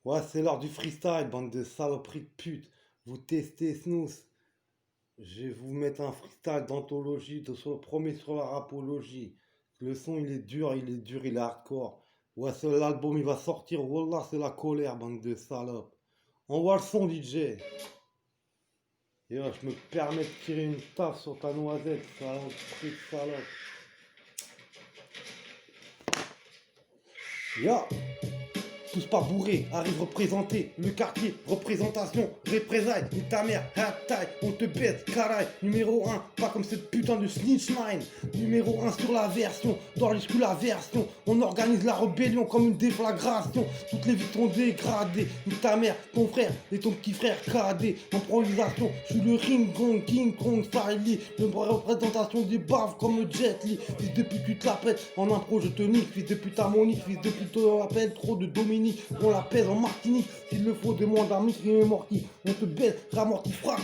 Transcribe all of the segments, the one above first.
Ouais, c'est l'heure du freestyle, bande de saloperies de pute. Vous testez Snooze. Je vais vous mettre un freestyle d'anthologie, premier sur la rapologie. Le son, il est hardcore. Ouais, l'album, il va sortir. Wallah, c'est la colère, bande de salopes. Envoie le son, DJ. Et ouais, je me permets de tirer une taf sur ta noisette, saloperie de salope. Ya! Tous pas bourrés, arrive représenter le quartier, représentation, représailles, ni ta mère, taille, on te baisse, caraï, numéro 1, pas comme cette putain de snitch line, numéro 1 sur la version, dans la version, on organise la rébellion comme une déflagration, toutes les vies sont dégradées, ni ta mère, ton frère et ton petit frère cadet, improvisation, je suis le Ring Kong, King Kong, Stylee, une représentation des baves comme le Jet Li, fils de pute tu te la pètes, en impro je te nique, fils de pute harmonique, fils de pute on l'appelle trop de Dominique. On la pèse en Martinique, s'il le faut demande à Mickey et Morty. On te baise, ramorti frappe,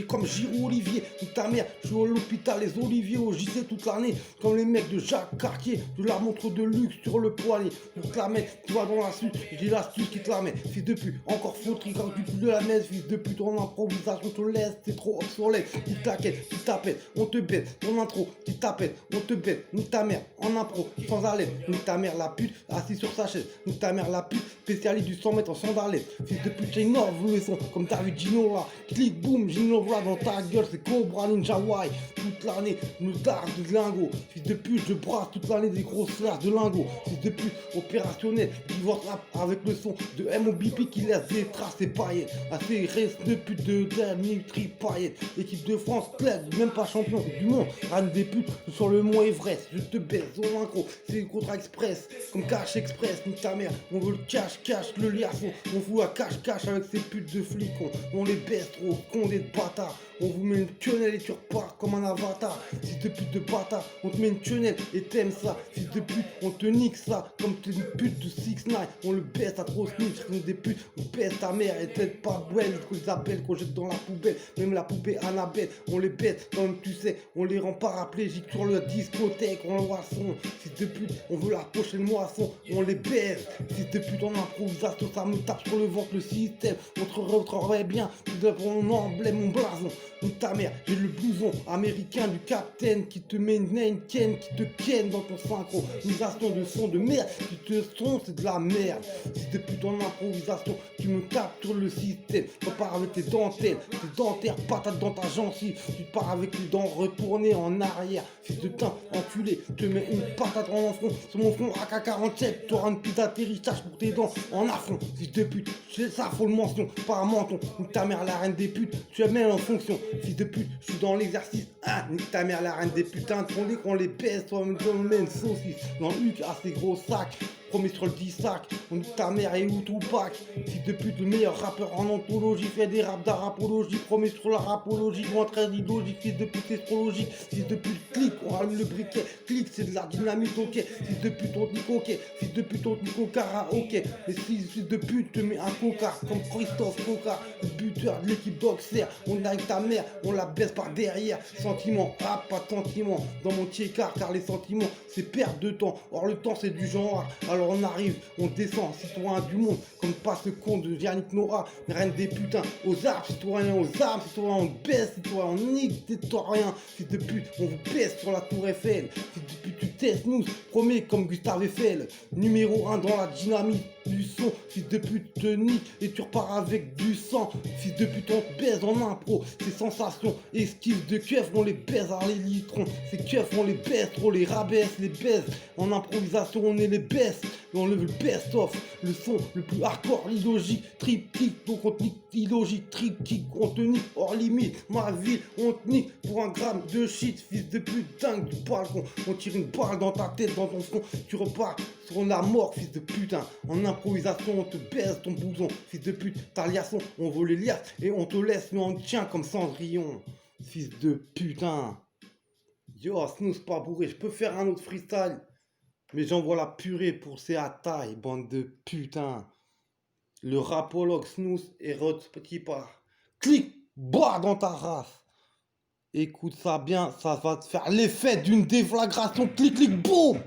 comme Giroud Olivier. Ni ta mère, je suis à l'hôpital, les Oliviers au JC toute l'année. Comme les mecs de Jacques Cartier, je la montre de luxe sur le poignet. Pour te la mettre, tu vas dans la suite, j'ai l'astuce qui te la met. Fils de pute, encore fauterie quand tu plus de la messe. Fils de pute, en improvisation, te laisse, t'es trop obsolète. Tu t'inquiètes, tu t'appelles, on te bête. Ton intro, tu t'appelles, on te bête. Ni ta mère, en impro, sans haleine. Ni ta mère, la pute, assise sur sa chaise. Ni ta mère, la pute, spécialiste du 100 mètres en sandalette. Fils de pute, j'innove le son, comme t'as vu Gino là. Clic, boum, j'innove là dans ta gueule, c'est Cobra Ninja Y. Toute l'année, nous dards de lingots. Fils de pute, je brasse toute l'année des grosses flashes de lingots. Fils de pute, opérationnel, divorce rap avec le son de MOBP qui laisse des traces et paillettes. Assez reste de pute de Dimitri paillettes. Équipe de France, claire, même pas champion du monde. Reine des putes sur le mont Everest. Je te baisse au incro, c'est le contrat express. Comme Cash Express, ni ta mère, on veut le cash, le liaison. On fout à cache avec ces putes de flics. On les baisse trop, con des bâtards. On vous met une quenelle et tu repars comme un avatar. Fils de pute de bâtard, on te met une quenelle et t'aimes ça. Fils de pute, on te nique ça comme t'es une pute de 6ix9ine. On le baisse à trop snitch, on des putes. On baisse ta mère et t'aides pas belle. Qu'on les appelle, qu'on jette dans la poubelle. Même la poupée Annabelle, on les baisse comme tu sais. On les rend paraplégiques sur la discothèque. On l'envoie son. Fils de pute, on veut la prochaine moisson. On les baisse. Fils de pute, on improvisation, ça me tape sur le ventre le système. On te retrouverait bien, tu devrais mon emblème, mon blason. Ni ta mère, j'ai le blouson américain du capitaine qui te met une ken, qui te ken dans ton synchronisation de son de merde. Qui te son, c'est de la merde. Si t'es plus en improvisation, tu me tapes sur le système. Tu pars avec tes dentelles, tes dentaires, patates dans ta gencive. Tu pars avec les dents retournées en arrière. Fils de teint, enculé, te mets une patate en front. Sur mon front AK-47, t'auras une pizza atterrissage pour tes dents en affront. Fils de pute, c'est ça, faut le mention, pas un menton. Ni ta mère, la reine des putes, tu es même en fonction. Fils de pute, je suis dans l'exercice. Ah, nique ta mère, la reine des putains, qu'on les baisse, toi, on met une saucisse. Dans le huc, à ces gros sacs. Premier sur le 10 sac, on dit ta mère et où Tupac. Fils de pute, le meilleur rappeur en anthologie, fait des raps d'arapologie, premier sur la rapologie, loin très idéologique, fils de pute astrologique, fils de pute clic, on rallume le briquet, clic c'est de la dynamite, ok, fils de pute on dit ok, fils de pute on dit coca, ok, mais fils de pute te met un coca, comme Christophe Coca, le buteur de l'équipe d'Auxerre, on a avec ta mère, on la baisse par derrière, sentiment, ah pas de sentiment, dans mon tiécar, car les sentiments c'est perte de temps, or le temps c'est du genre. Alors on arrive, on descend, citoyen du monde, comme pas ce con de Yannick Noah, reine des putains, aux arbres, citoyens, on baisse, citoyen, on nique, citoyen, fils de pute, on vous baisse sur la tour Eiffel, fils de pute, tu testes nous, promets comme Gustave Eiffel, numéro 1 dans la dynamique du son, fils de pute, te nique, et tu repars avec du sang, fils de pute, on te baise en impro, ces sensations, esquives de keuf, on les baise à les litrons, ces keufs, on les baisse, trop les rabaisse, les baise, en improvisation, on est les baisse. Et on le veut le best-of, le son le plus hardcore, illogique, triptyque, donc on te nique, illogique, triptyque, on te nique hors limite, ma vie, on te nique pour un gramme de shit, fils de pute dingue du balcon, on tire une balle dans ta tête, dans ton front, tu repars sur la mort, fils de putain, en improvisation, on te baise ton bouson, fils de pute, ta liaison, on veut les liasses, et on te laisse, nous on te tient comme Cendrillon, fils de putain. Yo, Snooze pas bourré, je peux faire un autre freestyle. Mais j'envoie la purée pour ces attailles, bande de putain. Le rapologue Snooze et Rod qui part. Clic, bois dans ta race. Écoute ça bien, ça va te faire l'effet d'une déflagration. Clic, clic, boum.